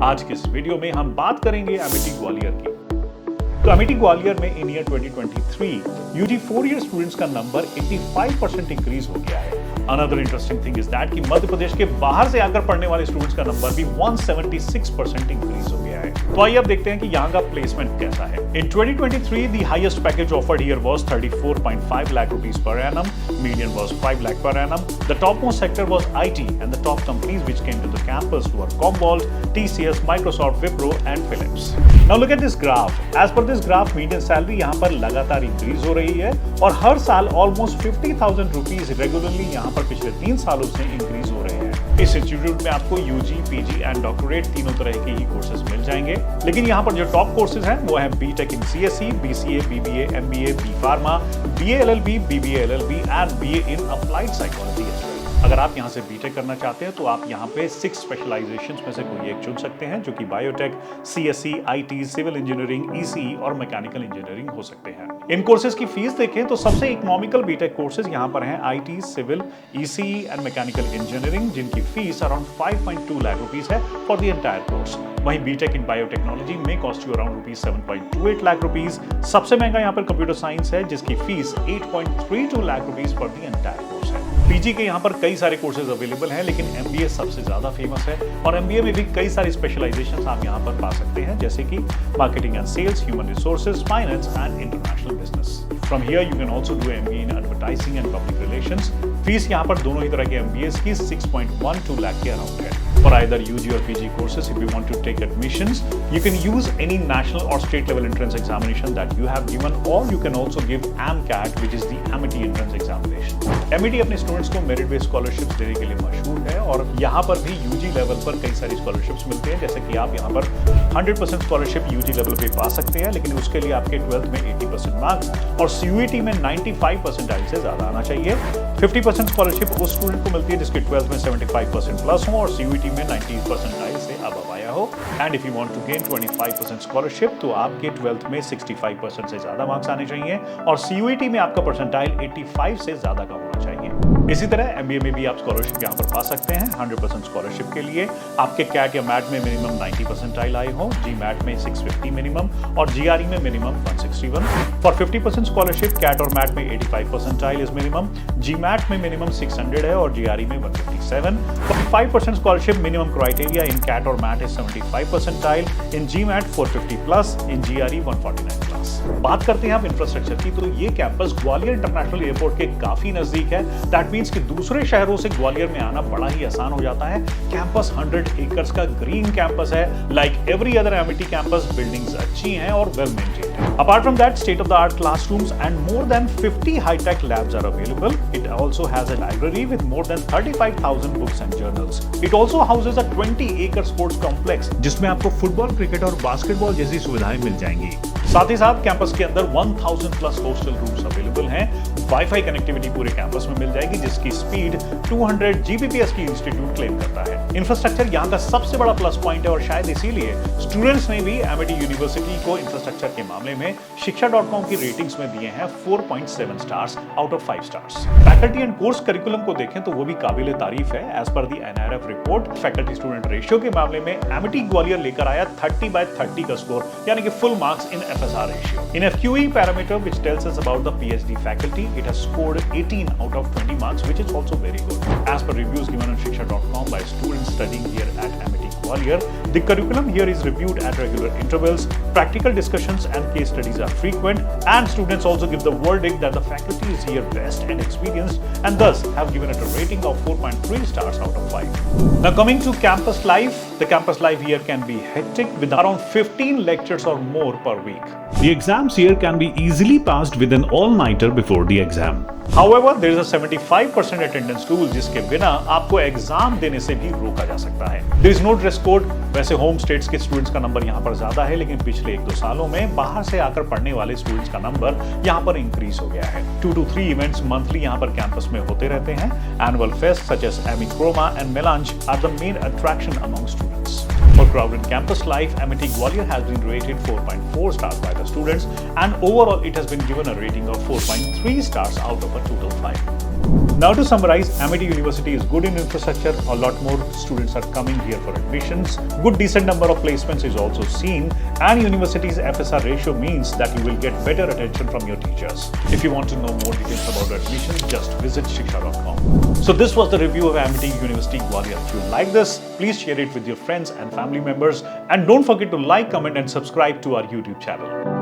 आज के इस वीडियो में हम बात करेंगे एमिटी ग्वालियर की। तो एमिटी ग्वालियर में इन ईयर 2023 यूजी 4 ईयर स्टूडेंट्स का नंबर 85% इंक्रीज हो गया है। Another interesting thing is that कि मध्य प्रदेश के बाहर से आकर पढ़ने वाले स्टूडेंट्स का नंबर भी 176% इंक्रीज हो गया है। तो आइए अब देखते हैं कि यहाँ का प्लेसमेंट कैसा है। इन 2023 the highest package offered here was 34.5 lakh rupees per annum, median was 5 lakh per annum. The topmost sector was IT and the top companies which came to the campus were Commvault, TCS, Microsoft, Wipro and Philips. Now look at this graph. As per this graph, median salary यहाँ पर लगातार increase हो रही है और हर साल almost 50,000 rupees regularly यहाँ पर पिछले 3 सालों से इंक्रीज हो रहे हैं। इस इंस्टीट्यूट में आपको यूजी, पीजी एंड डॉक्टरेट तीनों तरह के ही कोर्सेज मिल जाएंगे, लेकिन यहाँ पर जो टॉप कोर्सेज हैं वो है B Tech in CSE, BCA, BBA, MBA, B pharma, BA LLB, BBA LLB and BA in applied psychology. अगर आप यहाँ से बीटेक करना चाहते हैं तो आप यहाँ पे 6 स्पेशलाइजेशंस में से कोई एक चुन सकते हैं, जो कि biotech, CSE, IT, civil engineering, ECE और मैकेनिकल इंजीनियरिंग हो सकते हैं। इन कोर्सेज की फीस देखें तो सबसे इकोनॉमिकल बीटेक कोर्सेज यहाँ पर हैं IT, civil, ECE and mechanical engineering, जिनकी फीस अराउंड 5.2 लाख रुपीस है फॉर द एंटायर कोर्स। वहीं बीटेक इन बायोटेक्नोलॉजी में cost you around 7.28 lakh rupees. सबसे महंगा यहाँ पर कंप्यूटर साइंस है, जिसकी fees 8.32 lakh rupees for the entire course है। पीजी के यहाँ पर कई सारे कोर्सेज अवेलेबल हैं, लेकिन एमबीए सबसे ज्यादा फेमस है और एमबीए में भी कई सारी स्पेशलाइजेशंस आप यहाँ पर पा सकते हैं, जैसे कि marketing and sales, human resources, finance and international business. From here you can also do MBA in advertising and public relations. Fees यहाँ पर दोनों ही तरह के एमबीएस की 6.12 लाख के अराउंड है। For either UG or PG courses, if you want to take admissions, you can use any national or state level entrance examination that you have given, or you can also give AMCAT, which is the Amity entrance examination. Amity अपने students को merit based scholarships देने के लिए मशहूर है और यहाँ पर भी यूजी लेवल पर कई सारी स्कॉलरशिप्स मिलते हैं, जैसे कि आप यहाँ पर 100% स्कॉलरशिप यूजी लेवल पे पा सकते हैं, लेकिन उसके लिए आपके 12th में 80% मार्क्स और सीयूईटी में 95 परसेंटाइल से ज्यादा आना चाहिए। 50% स्कॉलरशिप उस स्टूडेंट को मिलती है जिसके 12th में 75% प्लस हो और सीयूईटी में 90 परसेंटाइल से अब आया हो। And if you want to gain 25% scholarship तो आपके 12th में 65% से ज्यादा मार्क्स आने चाहिए और सीयूईटी में आपका परसेंटाइल 85 से ज्यादा का होना चाहिए। इसी तरह एमबीए में भी आप स्कॉलरशिप यहाँ पर पा सकते हैं। 100% स्कॉलरशिप के लिए आपके कैट या मैट में मिनिमम 90 परसेंटाइल आए हो, जी मैट में 650 मिनिमम और जीआरई में मिनिमम 161। फॉर 50% स्कॉलरशिप कैट और मैट में 85 percentile is minimum, GMAT में मिनिमम 600 है और जीआरई में 157। 45% scholarship minimum criteria in CAT और MAT is 75 percentile, in GMAT 450 plus, in GRE 149 plus. बात करते हैं आप इंफ्रास्ट्रक्चर की, तो ये कैंपस ग्वालियर इंटरनेशनल एयरपोर्ट के काफी नजदीक है। दैट मींस कि दूसरे शहरों से ग्वालियर में आना बड़ा ही आसान हो जाता है। कैंपस 100 एकर्स का ग्रीन कैंपस है। Like every other Amity campus, buildings अच्छी हैं और वेल मेंटेन्ड है। Apart from that, state-of-the-art classrooms and more than 50 high-tech labs are available. It also has a library with more than 35,000 books and journals. It also houses a 20-acre sports complex, जिसमें आपको football, cricket और basketball जैसी सुविधाएं मिल जाएंगी। साथ ही साथ campus के अंदर 1000 प्लस हॉस्टल रूम्स अवेलेबल हैं। वाईफाई कनेक्टिविटी पूरे कैंपस में मिल जाएगी, जिसकी स्पीड 200 जीबीपीएस की इंस्टीट्यूट क्लेम करता है। इंफ्रास्ट्रक्चर यहाँ का सबसे बड़ा प्लस पॉइंट है और शायद इसीलिए स्टूडेंट्स ने भी एमिटी यूनिवर्सिटी को इंफ्रास्ट्रक्चर के मामले में शिक्षा.com की रेटिंग्स में दिए हैं 4.7 stars out of 5 stars. Faculty and course curriculum को देखें तो वो भी काबिले तारीफ है। As per the NRF report, faculty student ratio के मामले में एमिटी ग्वालियर लेकर आया 30/30 का स्कोर, यानी कि full marks in FSR ratio. In FQE parameter, which tells us about the PhD faculty, it has scored 18 out of 20 marks, which is also very good. As per reviews given on Shiksha.com by students studying here at Amity Gwalior, the curriculum here is reviewed at regular intervals, practical discussions and case studies are frequent, and students also give the verdict that the faculty is here best and experienced, and thus have given it a rating of 4.3 stars out of 5. Now coming to campus life, the campus life here can be hectic with around 15 lectures or more per week. The exams here can be easily passed with an all-nighter before the exam. However, there is a 75% attendance rule, जिसके बिना आपको exam देने से भी रोका जा सकता है। There is no dress code। वैसे होम स्टेट्स के स्टूडेंट्स का नंबर यहाँ पर ज्यादा है, लेकिन पिछले 1-2 सालों में बाहर से आकर पढ़ने वाले स्टूडेंट्स का नंबर यहाँ पर इंक्रीज हो गया है। 2 to 3 इवेंट्स मंथली यहाँ पर कैंपस में होते रहते हैं। Annual fest such as Amicroma and Melange are the main attraction among students. For crowded campus life, Amity Gwalior has been rated 4.4 stars by the students, and overall it has been given a rating of 4.3 stars out of a total 5. Now to summarize, Amity University is good in infrastructure. A lot more students are coming here for admissions. Good decent number of placements is also seen, and university's FSR ratio means that you will get better attention from your teachers. If you want to know more details about admissions, just visit shiksha.com. So this was the review of Amity University Gwalior. If you like this, please share it with your friends and family members, and don't forget to like, comment and subscribe to our YouTube channel.